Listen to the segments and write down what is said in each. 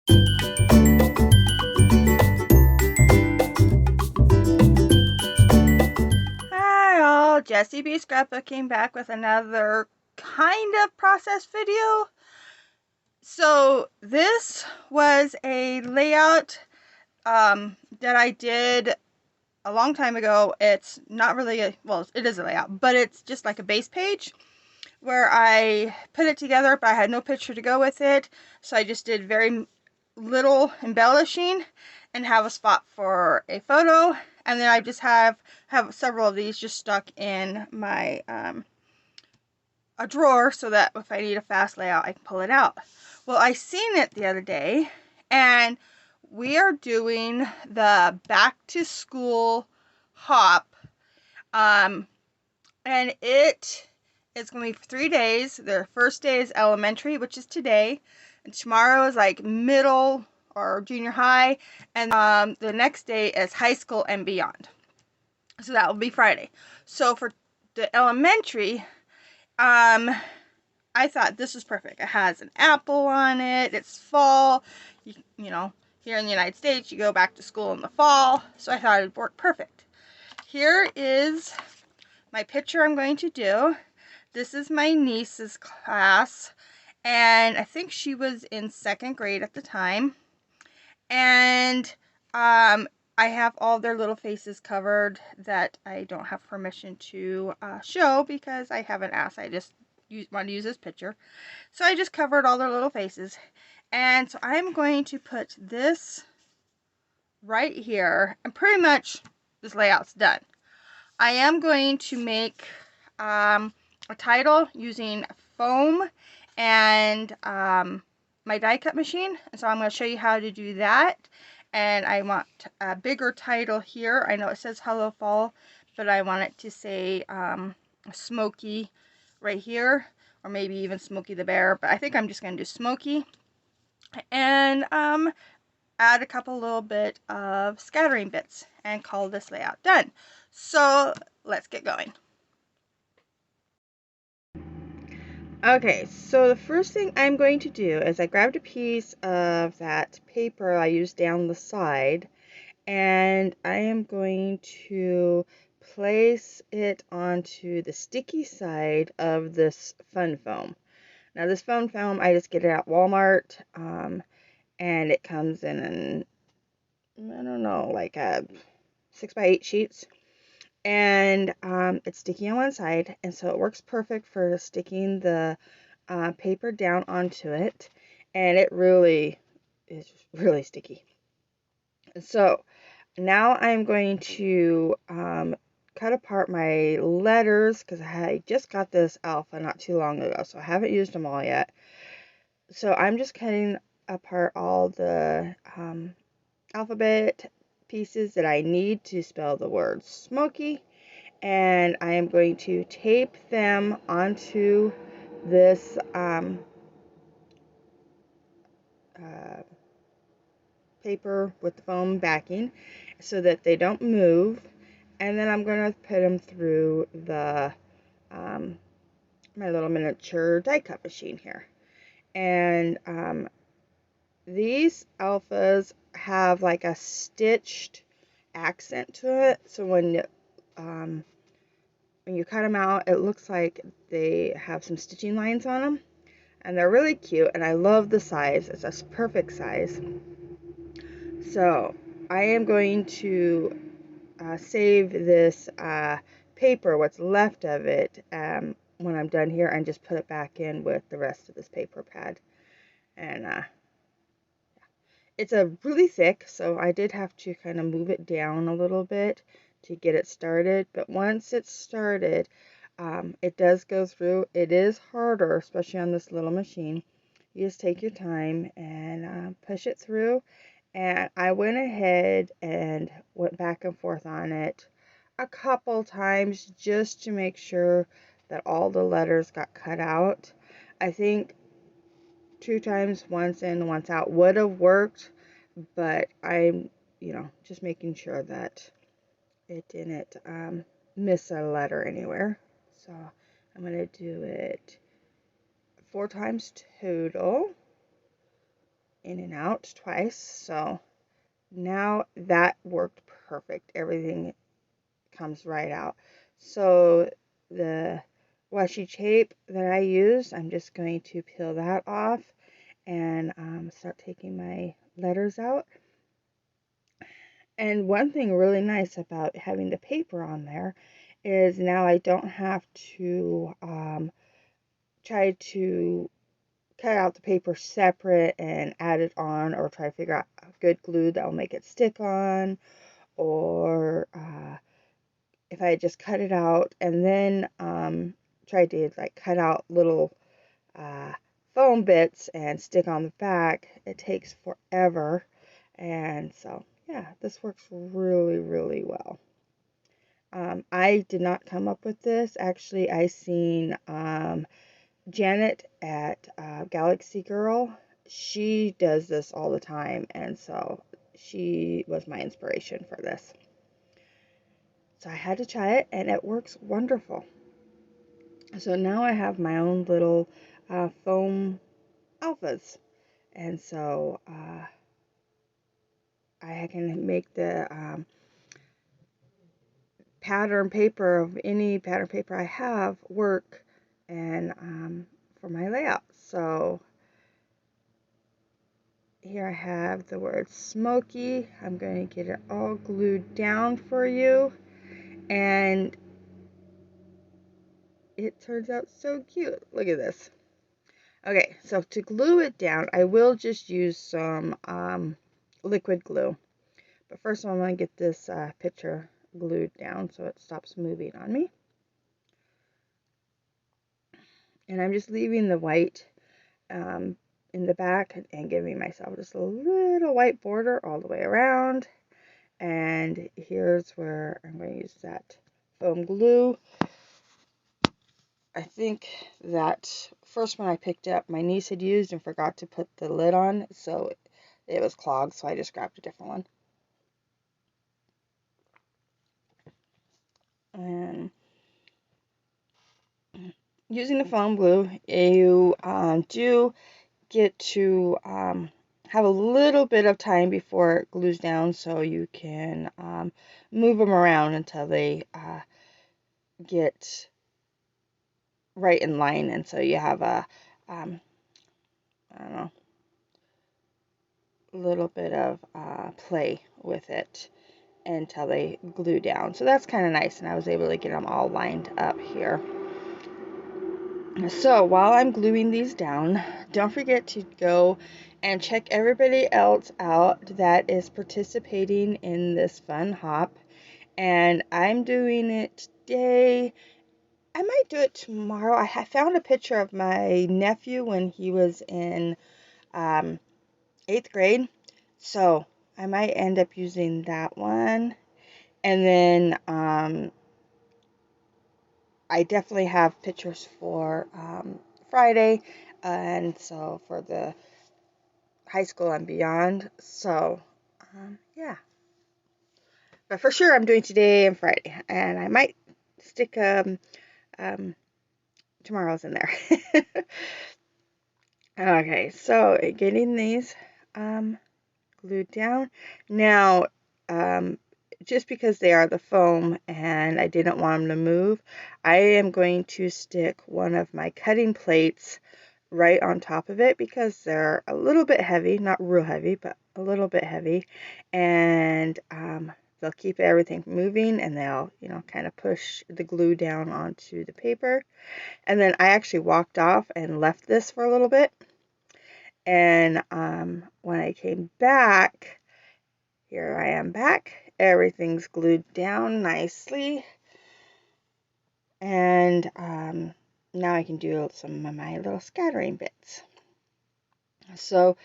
Hi all, Jessie B. Scrapbooking back with another kind of process video. So this was a layout that I did a long time ago. It's not really well, it is a layout, but it's just like a base page where I put it together, but I had no picture to go with it. So I just did very little embellishing and have a spot for a photo. And then I just have several of these just stuck in my a drawer so that if I need a fast layout, I can pull it out. Well, I seen it the other day, and we are doing the back to school hop, and it is going to be 3 days. The first day is elementary, which is today, and tomorrow is like middle or junior high, and the next day is high school and beyond. So that will be Friday. So for the elementary, I thought this was perfect. It has an apple on it. It's fall. You know, here in the United States, you go back to school in the fall. So I thought it'd work perfect. Here is my picture I'm going to do. This is my niece's class, and I think she was in 2nd grade at the time. And I have all their little faces covered that I don't have permission to show because I haven't asked. I just want to use this picture. So I just covered all their little faces. And so I'm going to put this right here. And pretty much this layout's done. I am going to make a title using foam and my die cut machine. And so I'm going to show you how to do that. And I want a bigger title here. I know it says Hello Fall, but I want it to say Smokey right here, or maybe even Smokey the Bear, but I think I'm just going to do Smokey, and add a couple little bit of scattering bits and call this layout done. So let's get going. Okay, so the first thing I'm going to do is I grabbed a piece of that paper I used down the side, and I am going to place it onto the sticky side of this fun foam. Now this fun foam, I just get it at Walmart, and it comes in, I don't know, like a 6x8 sheets, and it's sticky on one side, and so it works perfect for sticking the paper down onto it, and it really is really sticky. So now I'm going to cut apart my letters because I just got this alpha not too long ago, so I haven't used them all yet. So I'm just cutting apart all the alphabet pieces that I need to spell the word smoky, and I am going to tape them onto this paper with the foam backing so that they don't move, and then I'm going to put them through the my little miniature die cut machine here. And these alphas have like a stitched accent to it, so when you cut them out, it looks like they have some stitching lines on them, and they're really cute, and I love the size. It's a perfect size. So I am going to save this paper, what's left of it, when I'm done here, and just put it back in with the rest of this paper pad. And it's a really thick, so I did have to kind of move it down a little bit to get it started. But once it's started, it does go through. It is harder, especially on this little machine. You just take your time and push it through. And I went ahead and went back and forth on it a couple times just to make sure that all the letters got cut out. I think 2 times, once in, once out, would have worked, but I'm, just making sure that it didn't miss a letter anywhere. So I'm going to do it 4 times total. in and out twice. So now that worked perfect. Everything comes right out. So the washi tape that I use, I'm just going to peel that off and start taking my letters out. And one thing really nice about having the paper on there is now I don't have to try to cut out the paper separate and add it on, or try to figure out a good glue that will make it stick on, or if I just cut it out and then try to like cut out little uh, foam bits and stick on the back, it takes forever. And so yeah, this works really, really well. I did not come up with this. Actually, I seen Janet at Galaxy Girl. She does this all the time, and so she was my inspiration for this. So I had to try it, and it works wonderful. So now I have my own little foam alphas, and so I can make the pattern paper of any pattern paper I have work and for my layout. So here I have the word smokey. I'm going to get it all glued down for you, and it turns out so cute. Look at this. Okay, so to glue it down, I will just use some liquid glue. But first I'm going to get this picture glued down so it stops moving on me. And I'm just leaving the white in the back and giving myself just a little white border all the way around. And here's where I'm going to use that foam glue. I think that first one I picked up, my niece had used and forgot to put the lid on, so it was clogged, so I just grabbed a different one. And using the foam glue, you do get to have a little bit of time before it glues down, so you can move them around until they get right in line, and so you have a I don't know, little bit of play with it until they glue down. So that's kind of nice, and I was able to get them all lined up here. So while I'm gluing these down, don't forget to go and check everybody else out that is participating in this fun hop. And I'm doing it today. I might do it tomorrow. I found a picture of my nephew when he was in 8th grade. So I might end up using that one. And then I definitely have pictures for Friday, and so for the high school and beyond. So yeah, but for sure I'm doing today and Friday, and I might stick um, tomorrow's in there. Okay, so getting these glued down. Now, just because they are the foam and I didn't want them to move, I am going to stick one of my cutting plates right on top of it because they're a little bit heavy, not real heavy, but a little bit heavy, and they'll keep everything moving, and they'll, kind of push the glue down onto the paper. And then I actually walked off and left this for a little bit. And when I came back, here I am back. Everything's glued down nicely. And now I can do some of my little scattering bits. So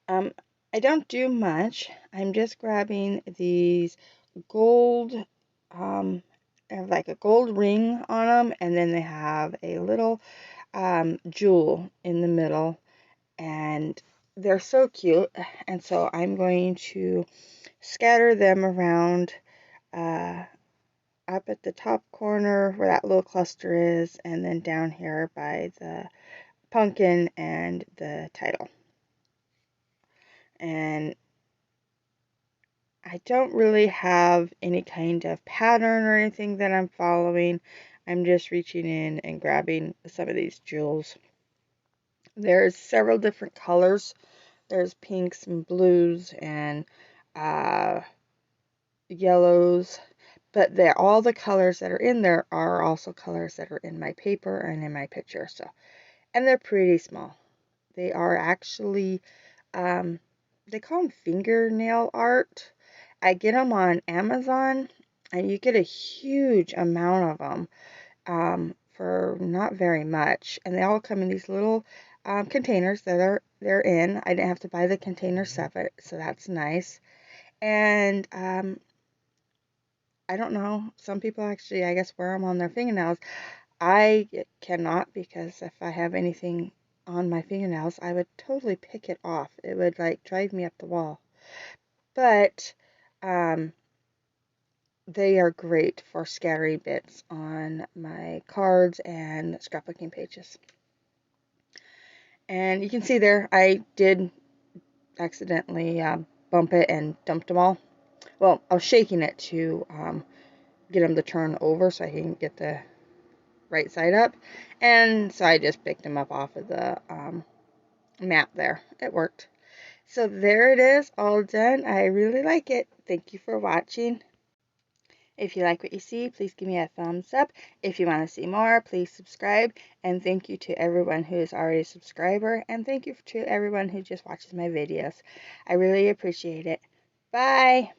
I don't do much. I'm just grabbing these gold, they have like a gold ring on them, and then they have a little jewel in the middle, and they're so cute. And so I'm going to scatter them around up at the top corner where that little cluster is, and then down here by the pumpkin and the title. And I don't really have any kind of pattern or anything that I'm following. I'm just reaching in and grabbing some of these jewels. There's several different colors. There's pinks and blues and uh, yellows, but all the colors that are in there are also colors that are in my paper and in my picture. So, and they're pretty small. They are actually, they call them fingernail art. I get them on Amazon, and you get a huge amount of them for not very much. And they all come in these little containers that they're in. I didn't have to buy the container separate, so that's nice. And I don't know. Some people actually, I guess, wear them on their fingernails. I cannot, because if I have anything on my fingernails, I would totally pick it off. It would like drive me up the wall. But um, they are great for scattering bits on my cards and scrapbooking pages. And you can see there, I did accidentally bump it and dumped them all. Well, I was shaking it to get them to turn over so I can get the right side up. And so I just picked them up off of the mat there. It worked. So there it is, all done. I really like it. Thank you for watching. If you like what you see, please give me a thumbs up. If you want to see more, please subscribe. And thank you to everyone who is already a subscriber. And thank you to everyone who just watches my videos. I really appreciate it. Bye!